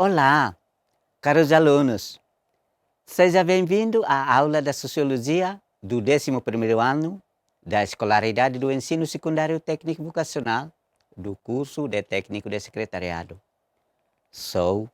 Olá, caros alunos. Seja bem-vindo à aula da Sociologia do 11º ano da Escolaridade do Ensino Secundário Técnico Vocacional do curso de Técnico de Secretariado. Sou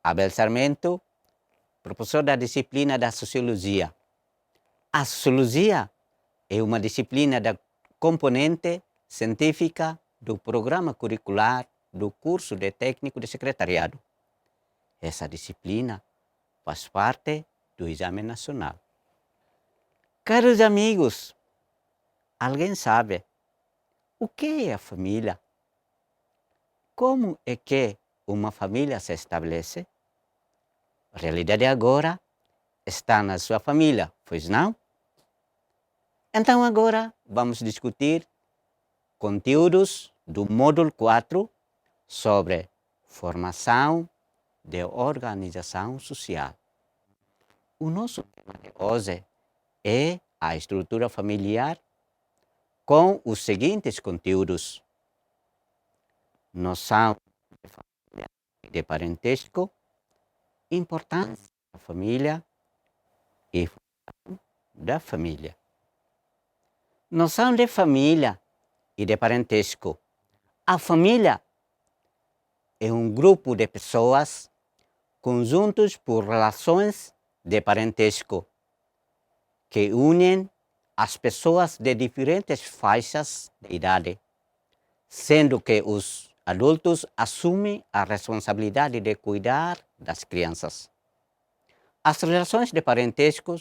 Abel Sarmento, professor da disciplina da Sociologia. A Sociologia é uma disciplina da componente científica do programa curricular do curso de Técnico de Secretariado. Essa disciplina faz parte do Exame Nacional. Caros amigos, alguém sabe o que é a família? Como é que uma família se estabelece? A realidade agora está na sua família, pois não? Então agora vamos discutir conteúdos do módulo 4 sobre formação de organização social. O nosso tema de hoje é a estrutura familiar com os seguintes conteúdos: noção de família e de parentesco, importância da família e função da família. Noção de família e de parentesco. A família é um grupo de pessoas conjuntos por relações de parentesco que unem as pessoas de diferentes faixas de idade, sendo que os adultos assumem a responsabilidade de cuidar das crianças. As relações de parentesco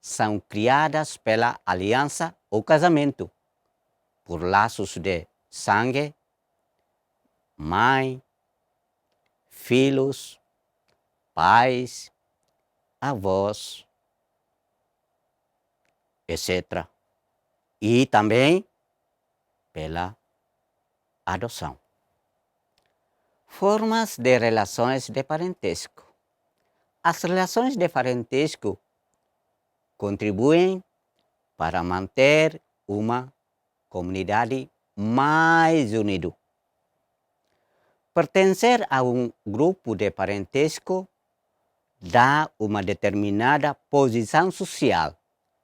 são criadas pela aliança ou casamento, por laços de sangue, mãe, filhos, pais, avós, etc. E também pela adoção. Formas de relações de parentesco. As relações de parentesco contribuem para manter uma comunidade mais unida. Pertencer a um grupo de parentesco dá uma determinada posição social,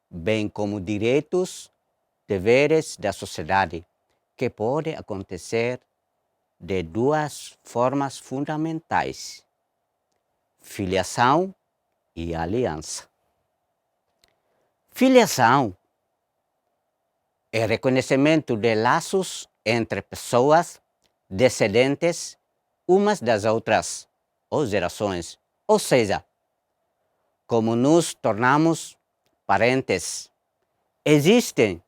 bem como direitos, deveres da sociedade, que pode acontecer de duas formas fundamentais: filiação e aliança. Filiação é reconhecimento de laços entre pessoas descendentes umas das outras, ou gerações, ou seja, como nos tornamos parentes. Existem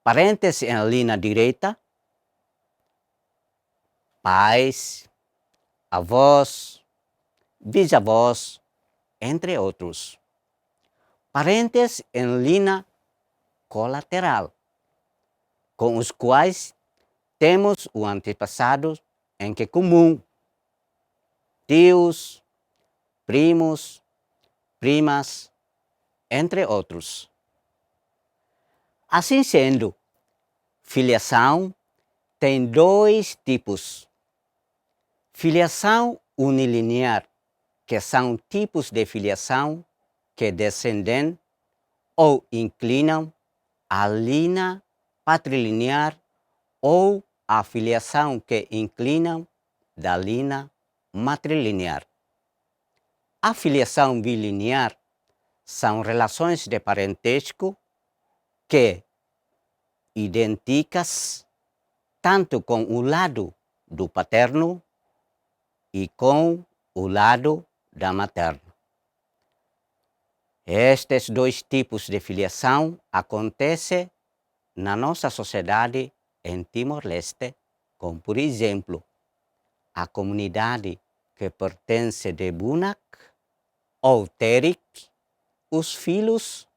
parentes em linha direta, pais, avós, bisavós, entre outros. Parentes em linha colateral, com os quais temos o antepassado em comum: tios, primos, primas, entre outros. Assim sendo, filiação tem dois tipos: filiação unilinear, que são tipos de filiação que descendem ou inclinam à linha patrilinear, ou a filiação que inclinam da linha matrilinear. A filiação bilinear são relações de parentesco que idênticas tanto com o lado do paterno e com o lado da materna. Estes dois tipos de filiação acontecem na nossa sociedade em Timor-Leste, como, por exemplo, a comunidade que pertence de Bunak ou Terik, os filhos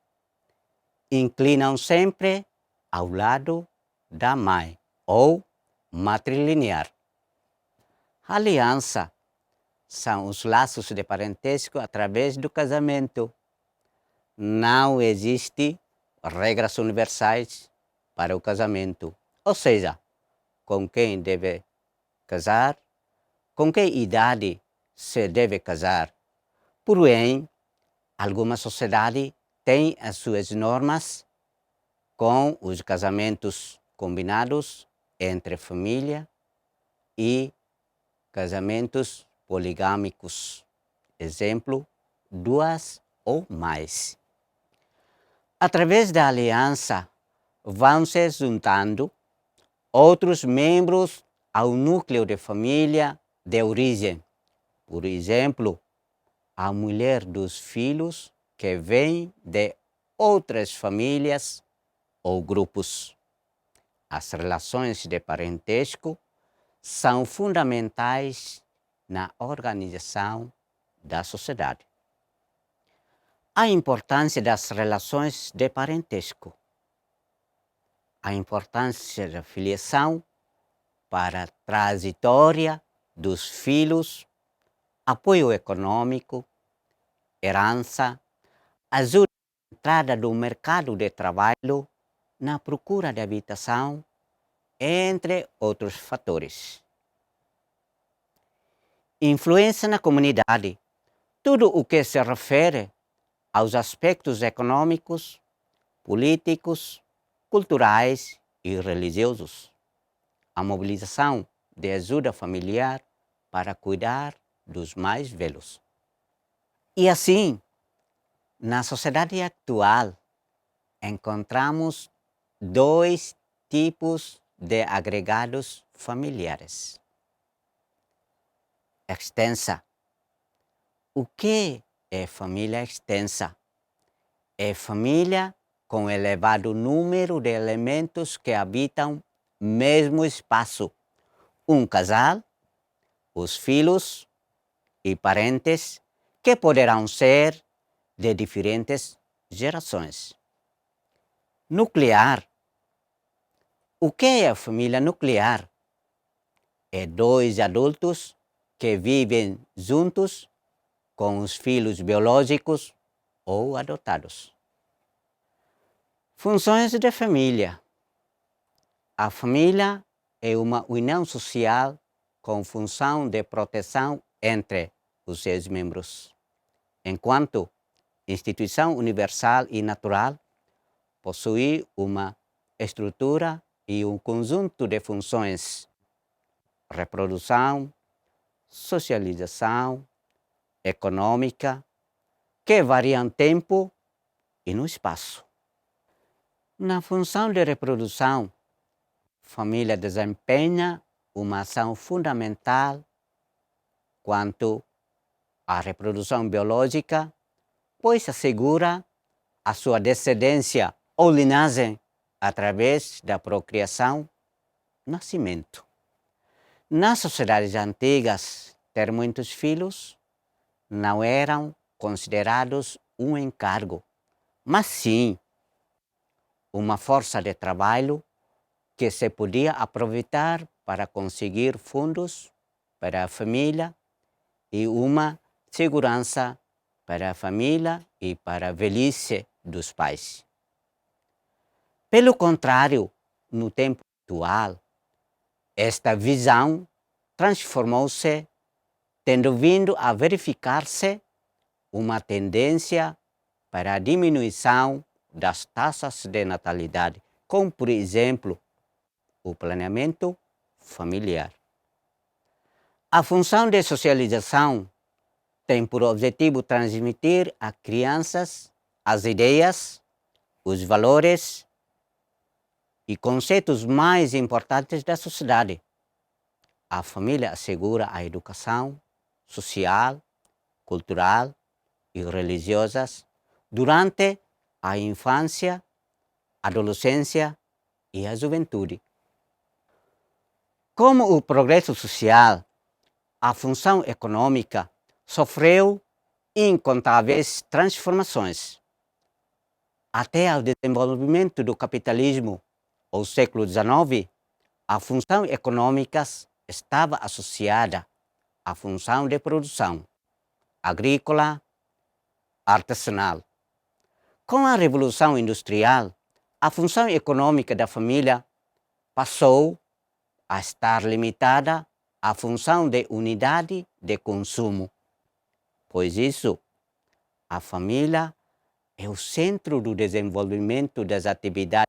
inclinam sempre ao lado da mãe, ou matrilinear. A aliança são os laços de parentesco através do casamento. Não existe regras universais para o casamento, ou seja, com quem deve casar, com que idade se deve casar. Porém, alguma sociedade tem as suas normas com os casamentos combinados entre família e casamentos poligâmicos. Exemplo, 2 ou mais. Através da aliança, vão se juntando outros membros ao núcleo de família de origem. Por exemplo, a mulher dos filhos que vêm de outras famílias ou grupos. As relações de parentesco são fundamentais na organização da sociedade. A importância das relações de parentesco. A importância da filiação para a trajetória dos filhos, apoio econômico, herança, ajuda na entrada do mercado de trabalho, na procura de habitação, entre outros fatores. Influência na comunidade. Tudo o que se refere aos aspectos econômicos, políticos, culturais e religiosos. A mobilização de ajuda familiar para cuidar dos mais velhos. E assim, na sociedade atual, encontramos 2 tipos de agregados familiares. Extensa. O que é família extensa? É família com elevado número de elementos que habitam o mesmo espaço. Um casal, os filhos e parentes que poderão ser de diferentes gerações. Nuclear. O que é a família nuclear? É 2 adultos que vivem juntos com os filhos biológicos ou adotados. Funções da família. A família é uma união social com função de proteção entre os seus membros. Enquanto instituição universal e natural, possui uma estrutura e um conjunto de funções: reprodução, socialização, econômica, que variam no tempo e no espaço. Na função de reprodução, a família desempenha uma ação fundamental quanto à reprodução biológica, pois assegura a sua descendência ou linhagem através da procriação, nascimento. Nas sociedades antigas, ter muitos filhos não eram considerados um encargo, mas sim uma força de trabalho que se podia aproveitar para conseguir fundos para a família e uma segurança para a família e para a velhice dos pais. Pelo contrário, no tempo atual, esta visão transformou-se, tendo vindo a verificar-se uma tendência para a diminuição das taxas de natalidade, como, por exemplo, o planeamento familiar. A função de socialização tem por objetivo transmitir a crianças as ideias, os valores e conceitos mais importantes da sociedade. A família assegura a educação social, cultural e religiosas durante a infância, adolescência e a juventude. Como o progresso social, a função econômica sofreu incontáveis transformações. Até ao desenvolvimento do capitalismo, ao século XIX, a função econômica estava associada à função de produção agrícola, artesanal. Com a Revolução Industrial, a função econômica da família passou a estar limitada à função de unidade de consumo. Pois isso, a família é o centro do desenvolvimento das atividades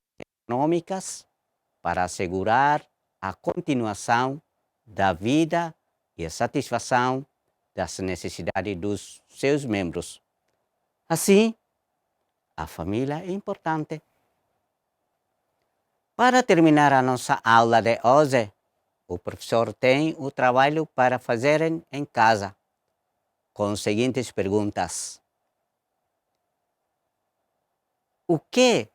econômicas para assegurar a continuação da vida e a satisfação das necessidades dos seus membros. Assim, a família é importante. Para terminar a nossa aula de hoje, o professor tem o trabalho para fazerem em casa, com as seguintes perguntas. O que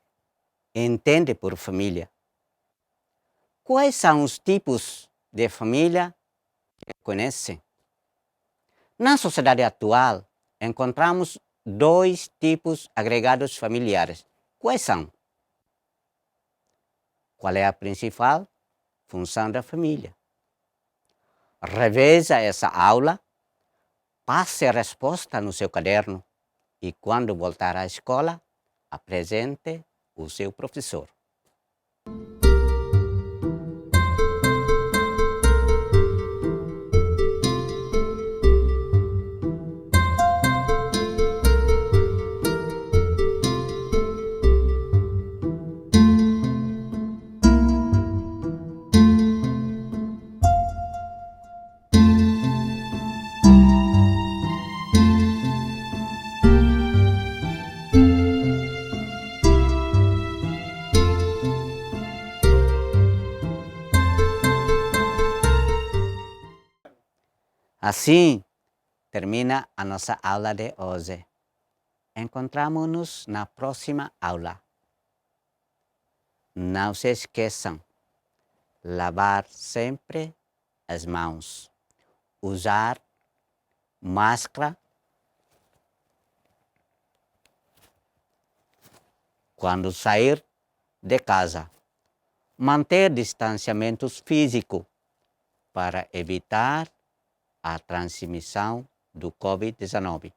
entende por família? Quais são os tipos de família que conhece? Na sociedade atual, encontramos dois tipos agregados familiares. Quais são? Qual é a principal função da família? Reveja essa aula, passe a resposta no seu caderno e, quando voltar à escola, apresente o seu professor. Assim, termina a nossa aula de hoje. Encontramos-nos na próxima aula. Não se esqueçam, lavar sempre as mãos, usar máscara quando sair de casa, manter distanciamento físico para evitar a transmissão do Covid-19.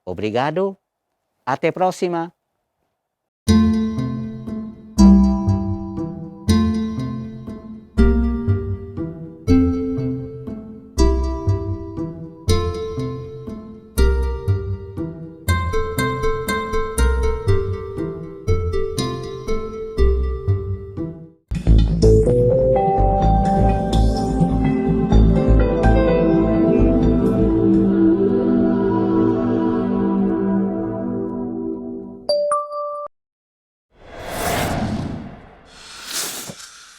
Obrigado, até a próxima!